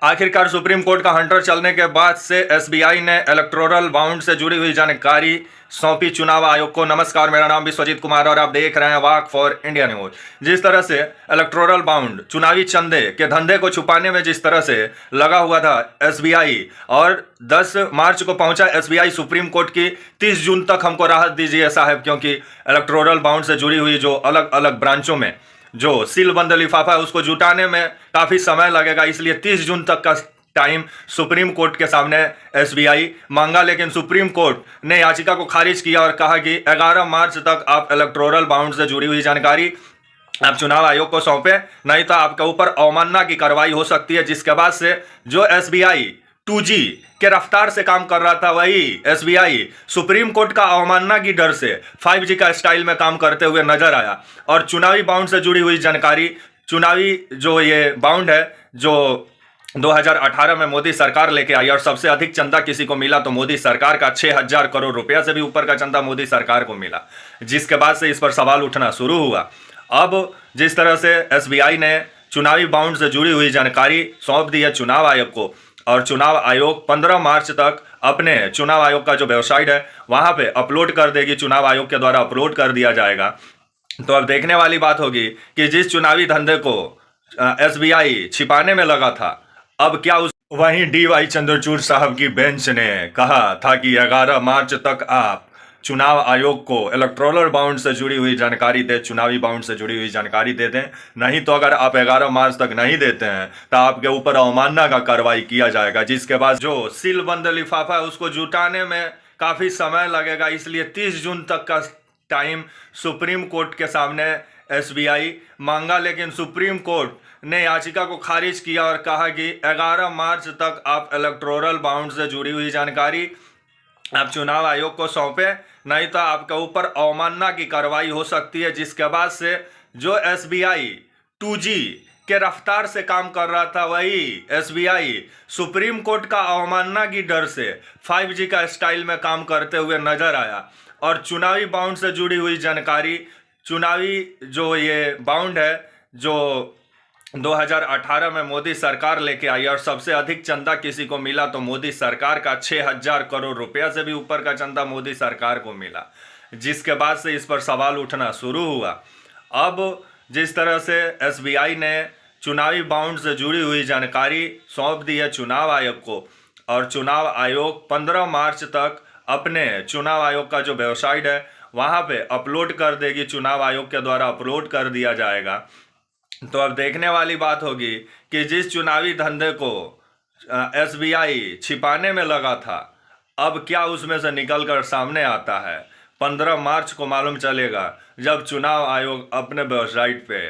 आखिरकार supreme court का Hunter चलने के बाद से एसबीआई ने इलेक्टोरल बाउंड से जुड़ी हुई जानकारी सौंपी चुनाव आयोग को। नमस्कार, मेरा नाम विश्वजीत कुमार और आप देख रहे हैं वाक फॉर इंडिया न्यूज। जिस तरह से इलेक्टोरल बाउंड चुनावी चंदे के धंधे को छुपाने में जिस तरह से लगा हुआ था एसबीआई, और 10 मार्च को पहुंचा एसबीआई सुप्रीम कोर्ट की 30 जून तक हमको राहत दीजिए साहब, क्योंकि इलेक्टोरल बाउंड से जुड़ी हुई जो अलग अलग ब्रांचों में जो सीलबंद लिफाफा है उसको जुटाने में काफी समय लगेगा, इसलिए 30 जून तक का टाइम सुप्रीम कोर्ट के सामने एसबीआई मांगा। लेकिन सुप्रीम कोर्ट ने याचिका को खारिज किया और कहा कि 11 मार्च तक आप इलेक्टोरल बाउंड से जुड़ी हुई जानकारी आप चुनाव आयोग को सौंपे, नहीं तो आपके ऊपर अवमानना की कार्रवाई हो सकती है। जिसके बाद से जो एसबीआई 2G के रफ्तार से काम कर रहा था, वही एसबीआई सुप्रीम कोर्ट का अवमानना की डर से 5G का स्टाइल में काम करते हुए नजर आया। और चुनावी बाउंड से जुड़ी हुई जानकारी, चुनावी जो ये बाउंड है जो 2018 में मोदी सरकार लेके आई, और सबसे अधिक चंदा किसी को मिला तो मोदी सरकार का 6000 करोड़ रुपया से भी ऊपर का चंदा मोदी सरकार को मिला। जिसके बाद से इस पर सवाल उठना शुरू हुआ। अब जिस तरह से एसबीआई ने चुनावी बाउंड से जुड़ी हुई जानकारी सौंप दी है चुनाव आयोग को, और चुनाव आयोग 15 मार्च तक अपने चुनाव आयोग का जो वेबसाइट है वहां पे अपलोड कर देगी, चुनाव आयोग के द्वारा अपलोड कर दिया जाएगा। तो अब देखने वाली बात होगी कि जिस चुनावी धंधे को एसबीआई छिपाने में लगा था, अब क्या उस वहीं डीवाई चंद्रचूड़ साहब की बेंच ने कहा था कि 11 मार्च तक आप चुनाव आयोग को इलेक्टोरल बाउंड से जुड़ी हुई जानकारी दे, चुनावी बाउंड से जुड़ी हुई जानकारी दे दें, नहीं तो अगर आप 11 मार्च तक नहीं देते हैं तो आपके ऊपर अवमानना का कार्रवाई किया जाएगा। जिसके बाद जो सीलबंद लिफाफा है उसको जुटाने में काफी समय लगेगा, इसलिए 30 जून तक का टाइम सुप्रीम कोर्ट के सामने एसबीआई मांगा। लेकिन सुप्रीम कोर्ट ने याचिका को खारिज किया और कहा कि 11 मार्च तक आप इलेक्टोरल बाउंड से जुड़ी हुई जानकारी आप चुनाव आयोग को सौंपे, नहीं तो आपके ऊपर अवमानना की कार्रवाई हो सकती है। जिसके बाद से जो एसबीआई 2G के रफ्तार से काम कर रहा था, वही एसबीआई सुप्रीम कोर्ट का अवमानना की डर से 5G का स्टाइल में काम करते हुए नजर आया। और चुनावी बाउंड से जुड़ी हुई जानकारी, चुनावी जो ये बाउंड है जो 2018 में मोदी सरकार लेके आई, और सबसे अधिक चंदा किसी को मिला तो मोदी सरकार का 6000 करोड़ रुपया से भी ऊपर का चंदा मोदी सरकार को मिला। जिसके बाद से इस पर सवाल उठना शुरू हुआ। अब जिस तरह से एसबीआई ने चुनावी बाउंड से जुड़ी हुई जानकारी सौंप दी है चुनाव आयोग को, और चुनाव आयोग 15 मार्च तक अपने चुनाव आयोग का जो वेबसाइट है वहां पे अपलोड कर देगी, चुनाव आयोग के द्वारा अपलोड कर दिया जाएगा। तो अब देखने वाली बात होगी कि जिस चुनावी धंधे को एसबीआई छिपाने में लगा था, अब क्या उसमें से निकलकर सामने आता है। 15 मार्च को मालूम चलेगा जब चुनाव आयोग अपने वेबसाइट पे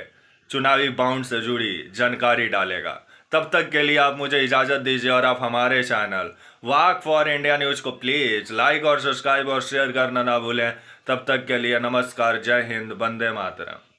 चुनावी बाउंड से जुड़ी जानकारी डालेगा। तब तक के लिए आप मुझे इजाज़त दीजिए, और आप हमारे channel walk for India news को प्लीज़ लाइक और सब्सक्राइब और शेयर करना ना भूलें। तब तक के लिए नमस्कार, जय हिंद, वंदे मातरम।